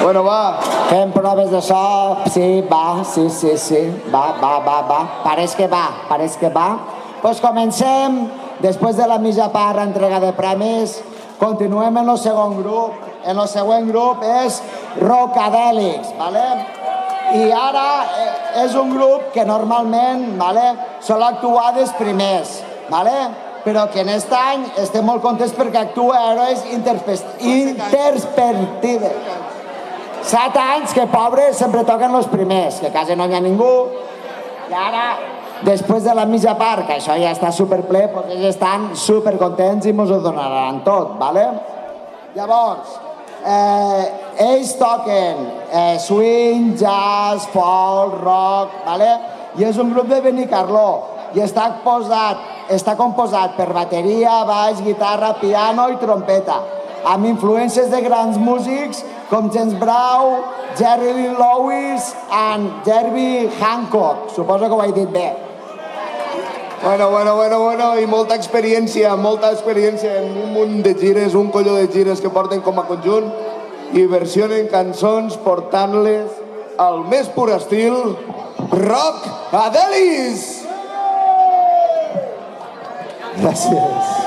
Bueno, va. Fem proves de so. Sí, va, sí. Va. Pareix que va. Pues comencem. Després de la mitja part, entrega de premis, continuem en el segon grup. En el següent grup és Rockadèlics, ¿vale? I ara és un grup que normalment, ¿vale?, sol actuar dels primers, ¿vale?, però que en aquest any estem molt contents perquè actua Herois Interperspectives. 7 anys que, pobres, sempre toquen els primers, que quasi no hi ha ningú. I ara, després de la mitja part, que això ja està superple, perquè ells estan supercontents i ens ho donaran tot, ¿vale? Llavors, ells toquen swing, jazz, folk, rock, ¿vale? I és un grup de Benicarló i està composat per bateria, baix, guitarra, piano i trompeta, amb influències de grans músics com James Brown, Jerry Lee Lewis i Herbie Hancock. Suposo que ho he dit bé. Bueno, i molta experiència en un munt de gires, un colló de gires que porten com a conjunt i versionen cançons portant-les al més pur estil Rockadèlics! Gràcies.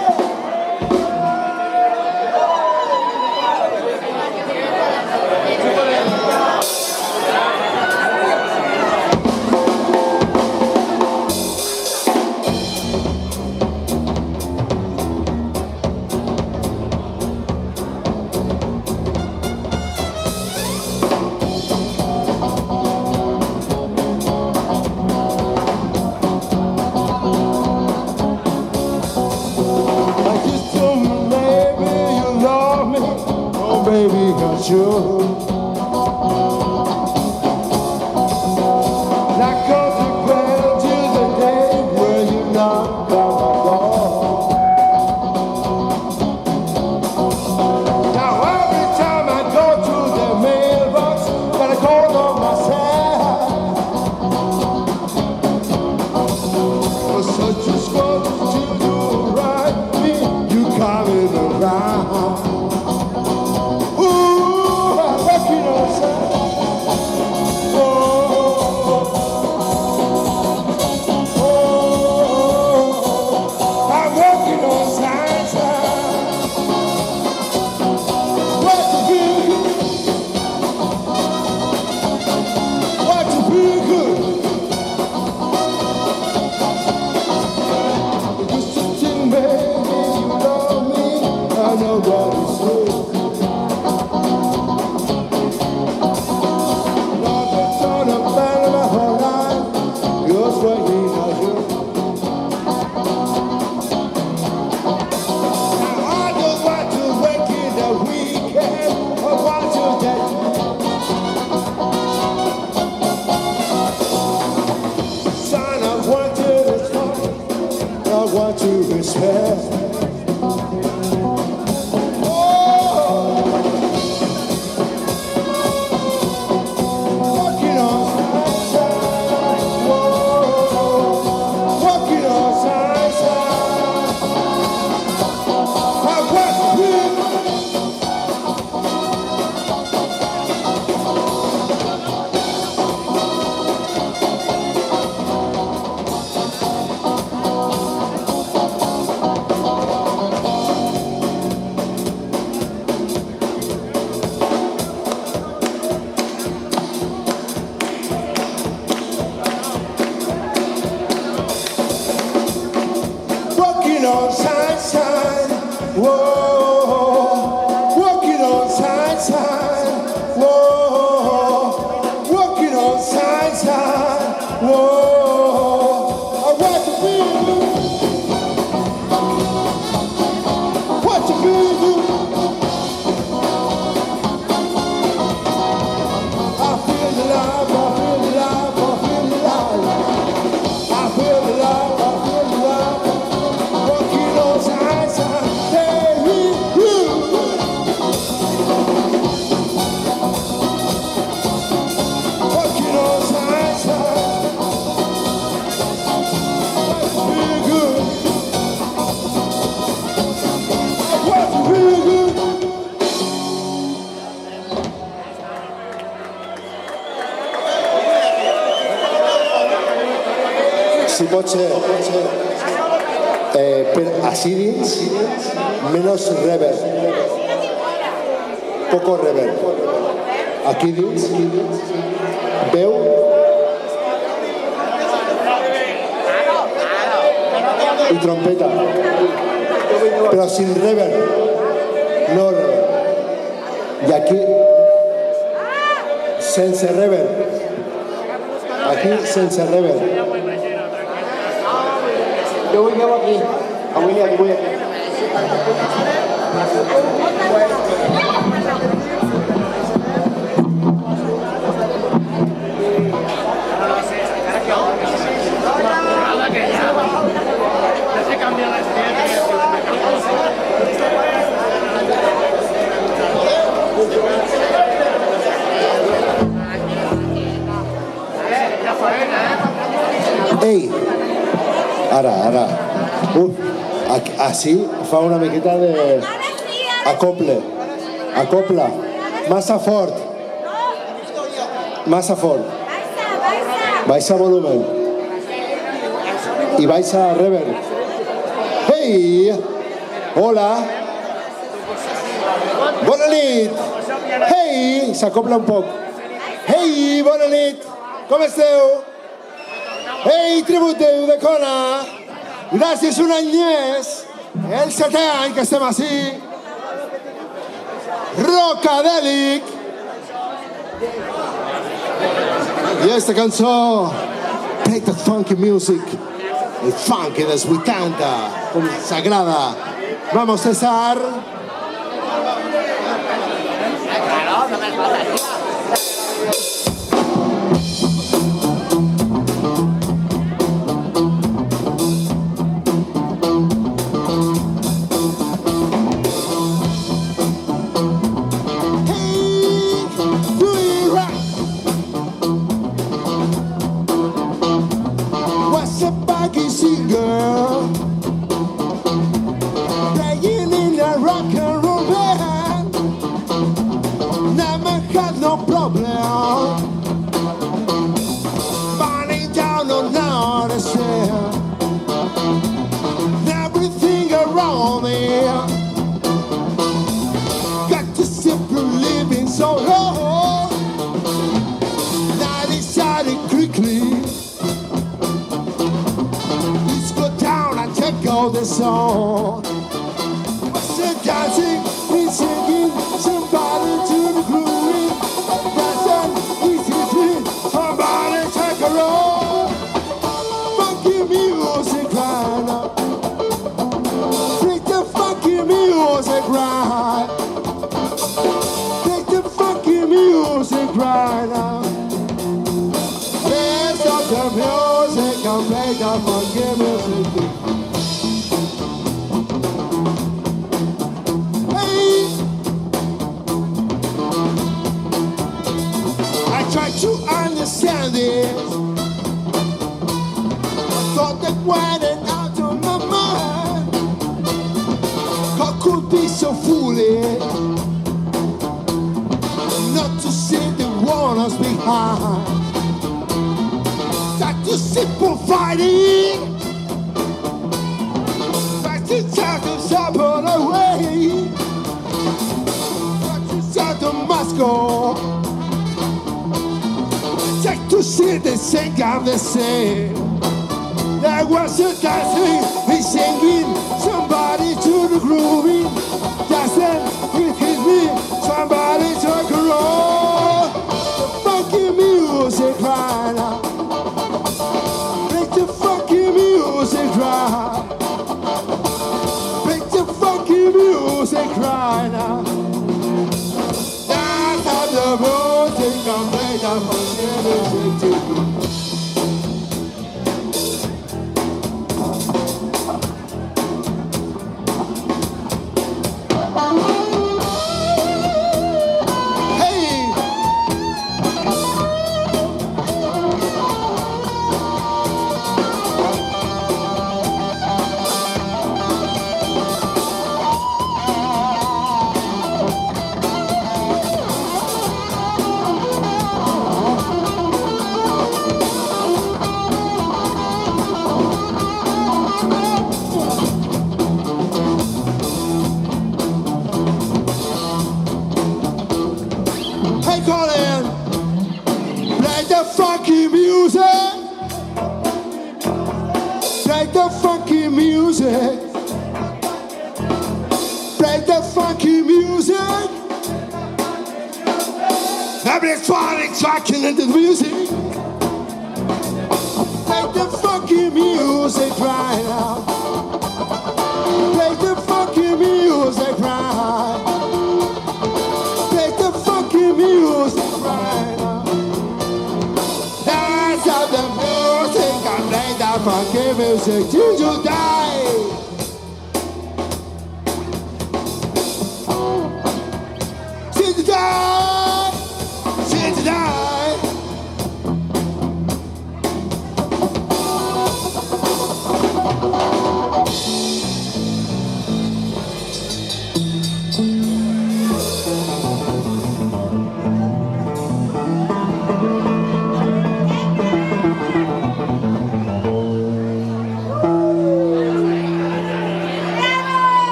Sure. Not consequential to the day where you knock on my door. Now every time I go to the mailbox, gotta call on myself. For such a struggle to do right, you coming around. si pot ser així dins, menys reverb. Poco reverb. Aquí dins, veu i trompeta. Però sin reverb. No reverb. I aquí, sense reverb. Aquí, sense reverb. Jo vull aquí. Avui aquí, vull aquí. Ei! Ara. Així fa una miqueta de... Acopla. Massa fort. Baixa volumen. I baixa reverb. Hey! Hola! Bona nit! Hey! S'acopla un poc. Hey! Bona nit! Com esteu? Ei, tributeu de Kona! Gràcies un any més! El 7è any que estem així! Rockadèlic! I esta cançó, take the funky music, el funky dels 80, com s'agrada. Vamos, César! Hey Colin, play the funky music. Play the funky music. Play the funky music. Everybody's talking in the music. Play the funky music right now. Play the funky music right. Play the funky music right now. Dance out the music and play the funky music till you die. Till you die. Till you die.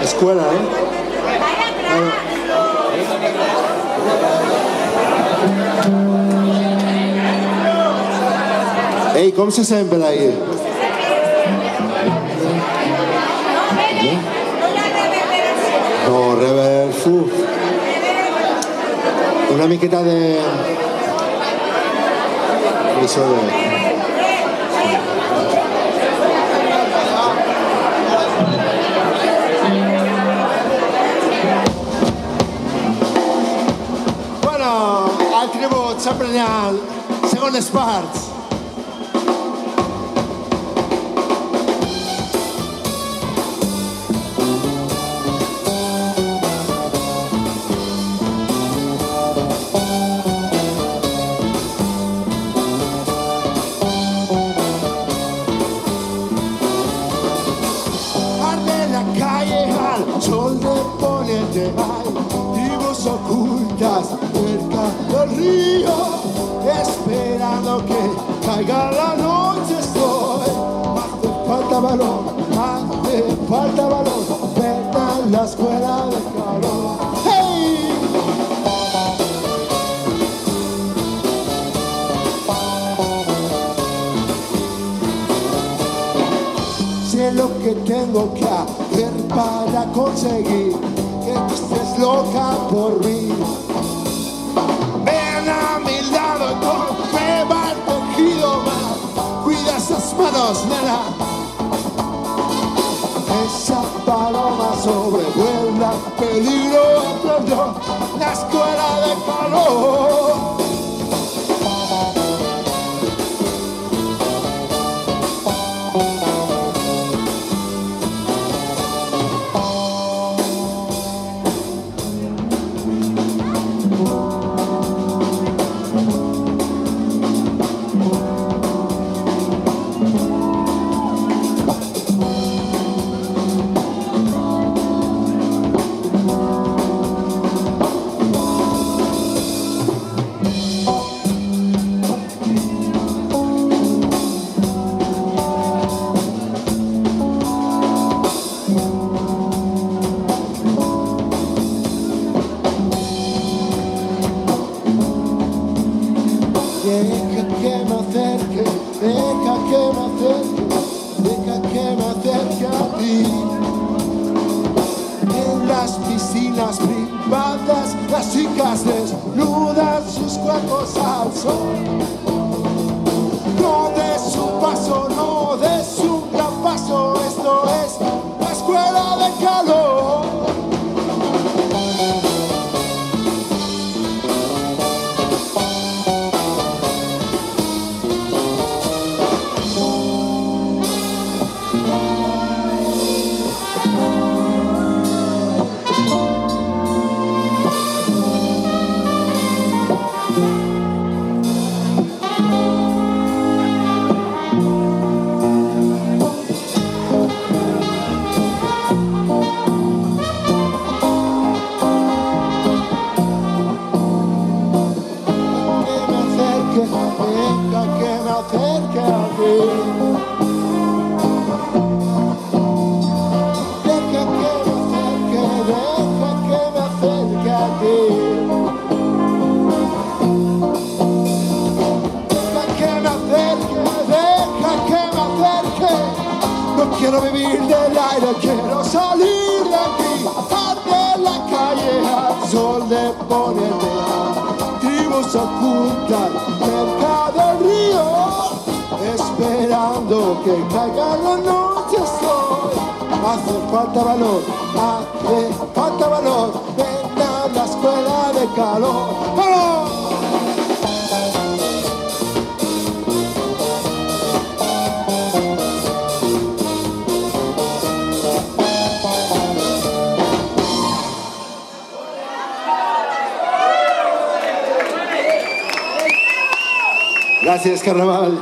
Escuela, ¿eh? Ei, com se sent per ahí? No, reverb, uf. Una miqueta de... Això de... Al tribut sempre n'hi ha segones parts. Arde la calle al sol de poniente hay tribus ocultas cerca del río, esperando que caiga la noche estoy. Hace falta valor, verdad la escuela de calor. ¡Hey! Sé lo que tengo que hacer para conseguir que tú estés loca por mí. Ven a mi lado con fe va tejido más. Cuida esas manos, nena. Esa paloma sobrevuela, peligro aprendió la escuela de calor. Deja que me acerque, deja que me acerque, deja que me acerque a ti. En las piscinas privadas, las chicas desnudan sus cuerpos al sol. No des un paso, no des un gran paso, esto es la escuela de calor. ponerte. Tribus se ocultan cerca del río, esperando que caiga la noche sol. Hace falta valor, ven a la escuela de calor. ¡Vamos! Gracias, carnaval.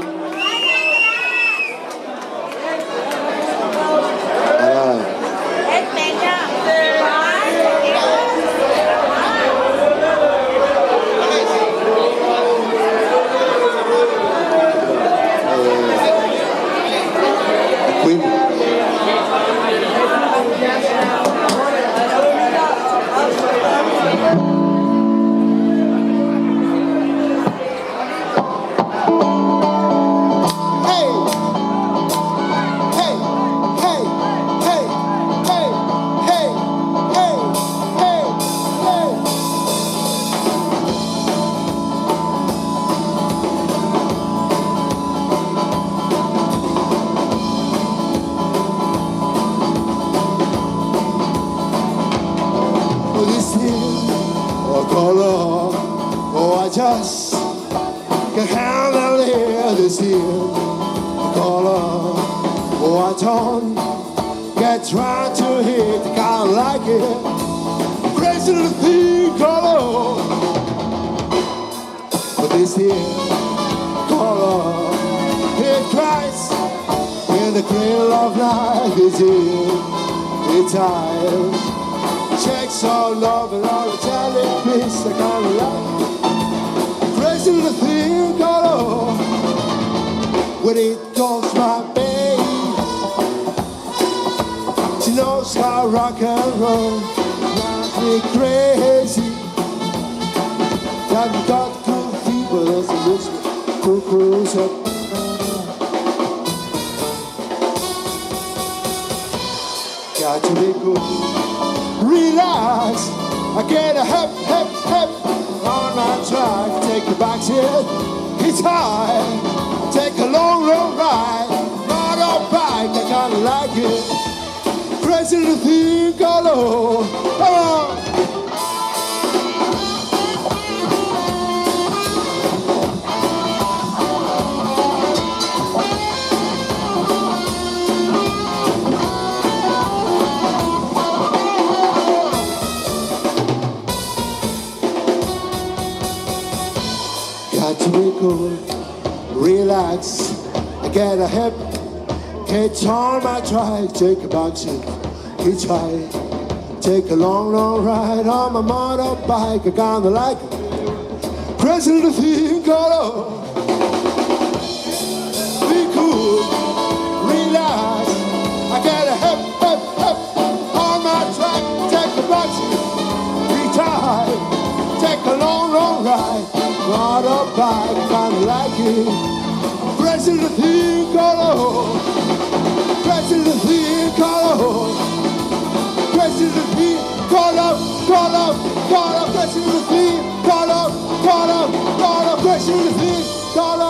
Just can handle it this year. Color, oh, I don't get trying to hit, kinda like it. Crazy little thing, color. But this year, color, it cries in the cradle of night. This year, it's tired. Checks all over, all the jellyfish, I kinda like it. Crazy little thing, color. When it goes my babe, she knows how rock and roll drives me crazy. I've got cool fevers and this cuckoo's up. Got to be good. Relax. I get a hep on my track. Take a back seat. It's high. Take a long ride. Not a bike. I kinda like it. Crazy little thing, color. Come on. To be cool, relax. I get a hip, it's on my track. Take a back seat, it's high. Take a long ride on my motorbike. I kinda like it. Crazy little thing, color. Be cool, relax. I get a hip on my track. Take a back seat, it's high. Take a long ride. Not a bike, kinda like it. Crazy little thing, color. Crazy little thing, color. Crazy little thing, color. Crazy little thing, color. Crazy little thing, color.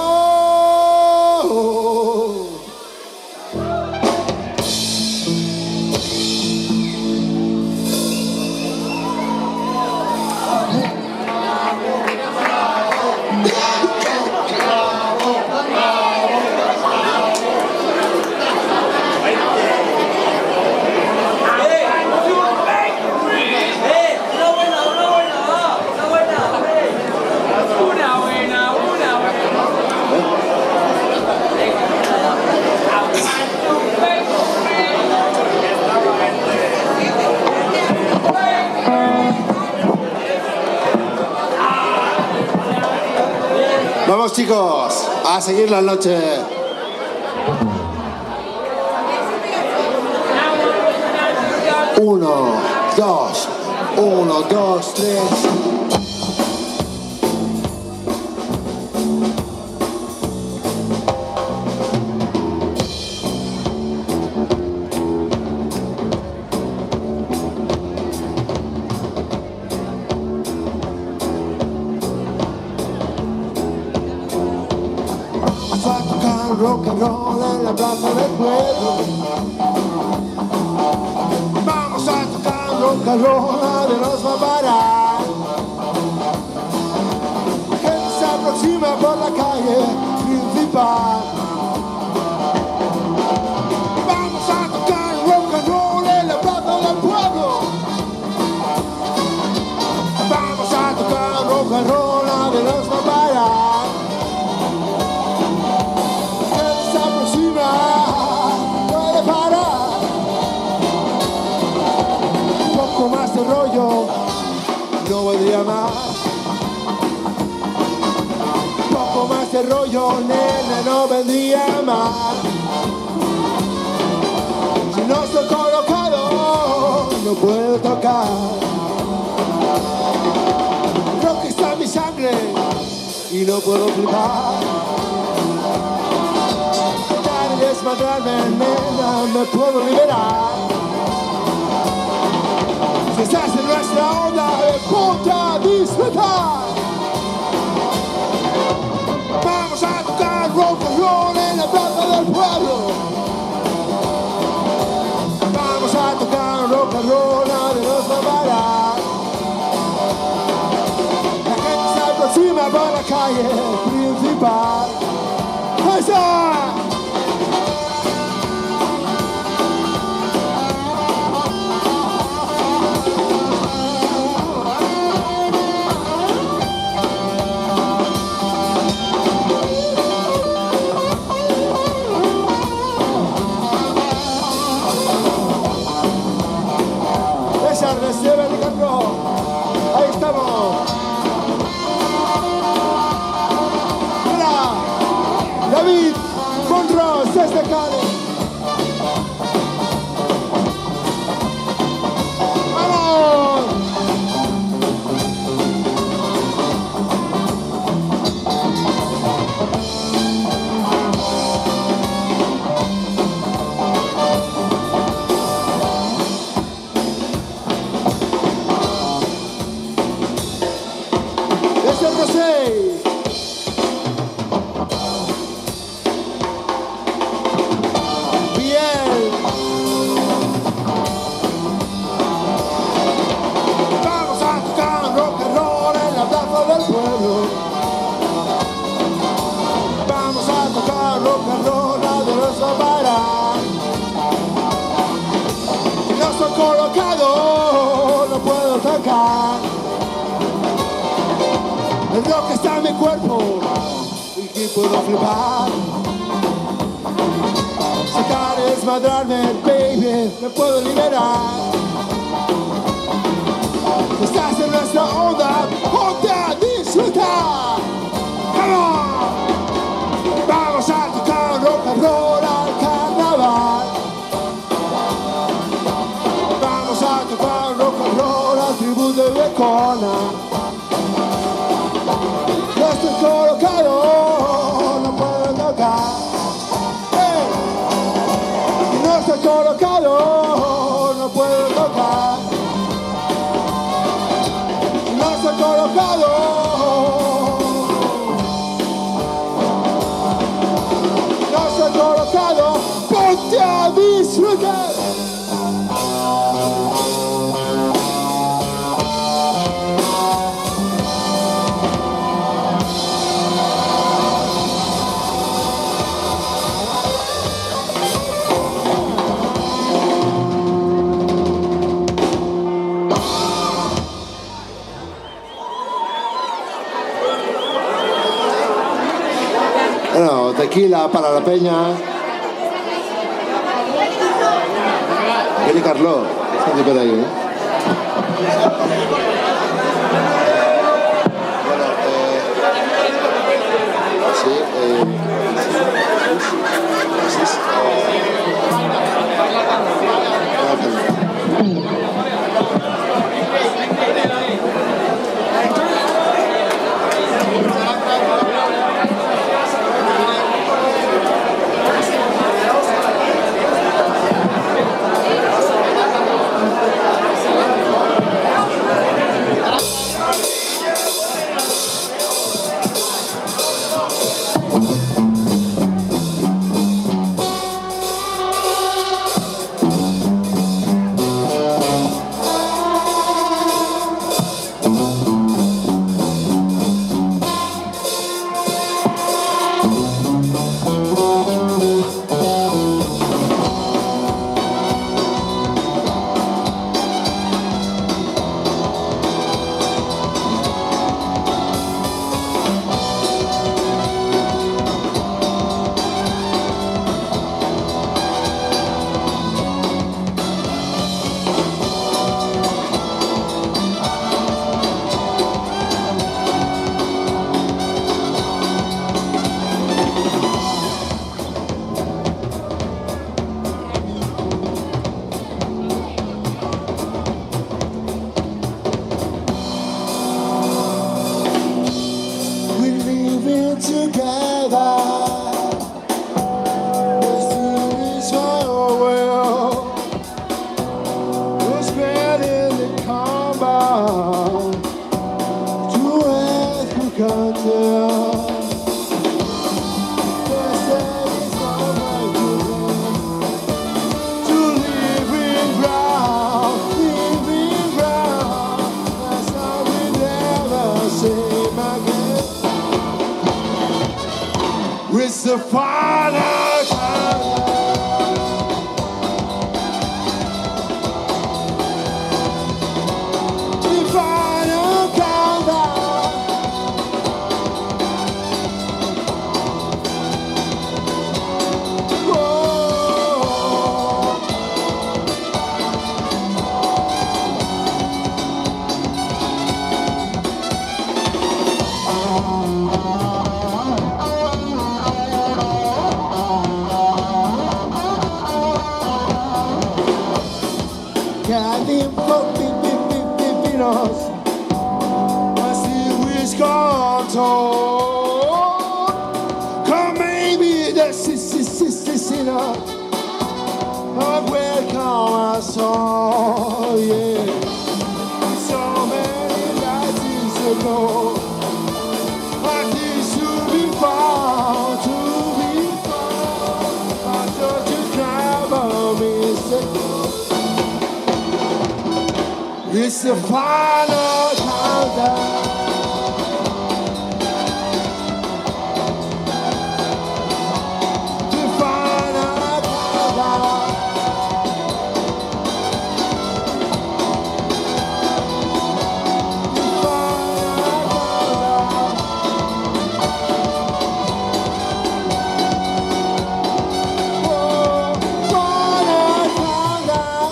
Vamos, chicos, a seguir la noche. 1, 2, 1, 2, 3. rock and roll en la plaza del pueblo. Vamos a tocar rock and roll, nadie nos va a parar. La gente se aproxima por la calle principal. Vamos a tocar rock and roll en la plaza del pueblo. Vamos a tocar rock and roll, nadie nos va a parar. La gente se aproxima, puede parar. Un poco más de rollo, no vendría más. Un poco más de rollo, nena, no vendría más. Si no estoy colocado, no puedo tocar. Rock está en mi sangre y no puedo flipar. Dar y desmadrarme, nena, me puedo liberar. Si estás en nuestra onda, ponte a disfrutar. Vamos a tocar rock and roll en la plaza del pueblo. Vamos a tocar rock and roll, nadie nos va a parar. La gente se aproxima por la calle principal. ¡Ahí está! Recibe el canto. Ahí estamos. Mira, David Monros desde Cali. ¡Vamos! El rock está en mi cuerpo y que puedo flipar. Sacar y desmadrarme, baby, me puedo liberar. Estás en nuestra onda, ponte a disfrutar. Come on. Vamos a tocar rock and roll al carnaval. Vamos a tocar rock and roll al tributo de Becona. No estoy colocado, no puedo tocar. Hey. No estoy colocado, no puedo tocar. No estoy colocado. No estoy colocado, ponte a disfrutar. Bueno, tequila para la peña. Viene Carlos, está por ahí, ¿eh? together. This is farewell. Was spreading the combat to earth who can't tell. They say it's not like to live in ground, that's how we never same again. It's the final countdown. The final countdown. Whoa. Cadem pipinos, mas se Wisconsin, come maybe the sinner, welcome us all, yeah. So many nights ago, I used to be found, I thought you drive on me, it's the final countdown. The final countdown. The final countdown. Whoa, final countdown.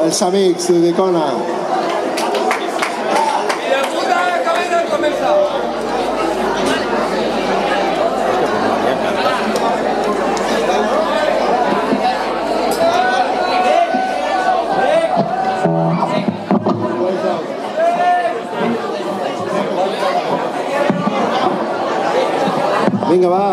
Els amics de Kona. Vinga, va.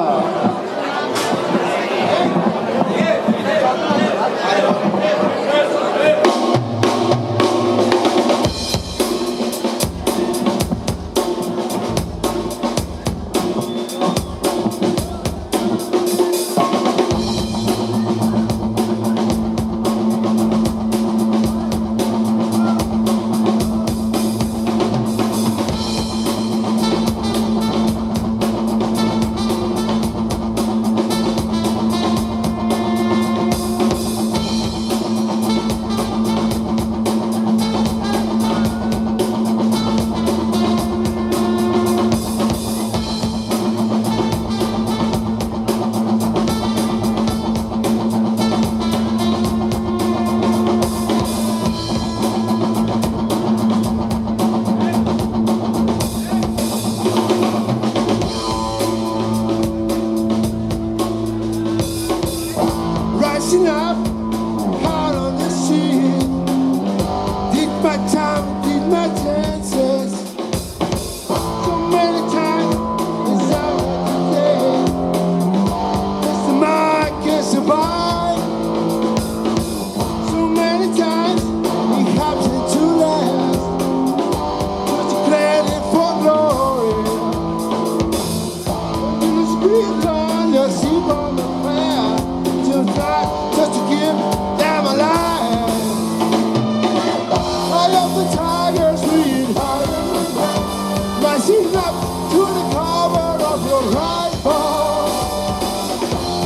right far.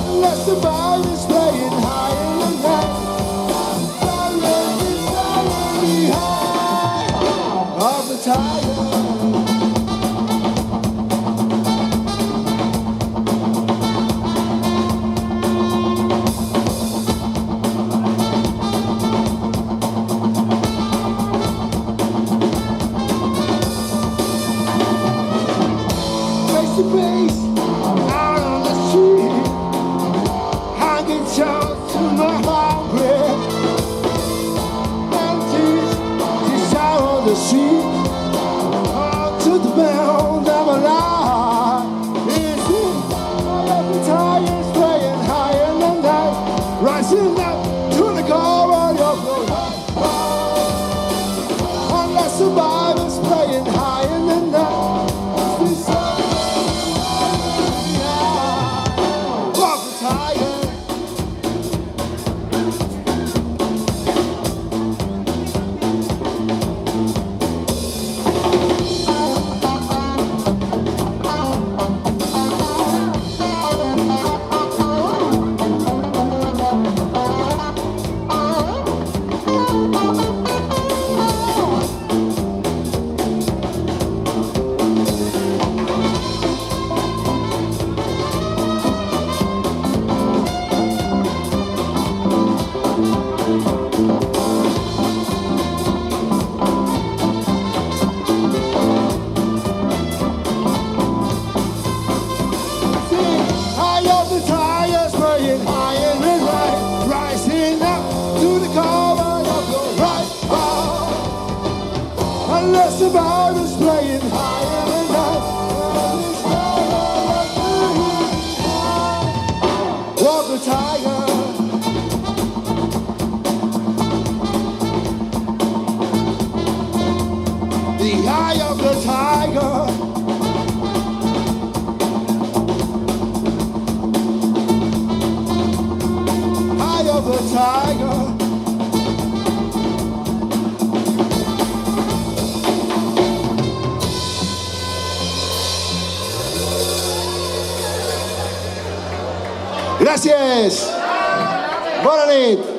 Unless the bar is playing high in the night. Silently high of the tiger. Face to face, out on the street, hanging shots to my heartbreak. Empties, this out on the street, all to the bound of my life. Is it all of the tires playing high in the night, rising up to the call of your unless the Bible's playing high in the night. This of the tiger. High of the tires, playing high in the night, rising up to the cover of your right bar. Unless the bar is playing high in the night, walk the tiger. The eye of the tiger. Eye of the tiger. Gràcies. Bona nit.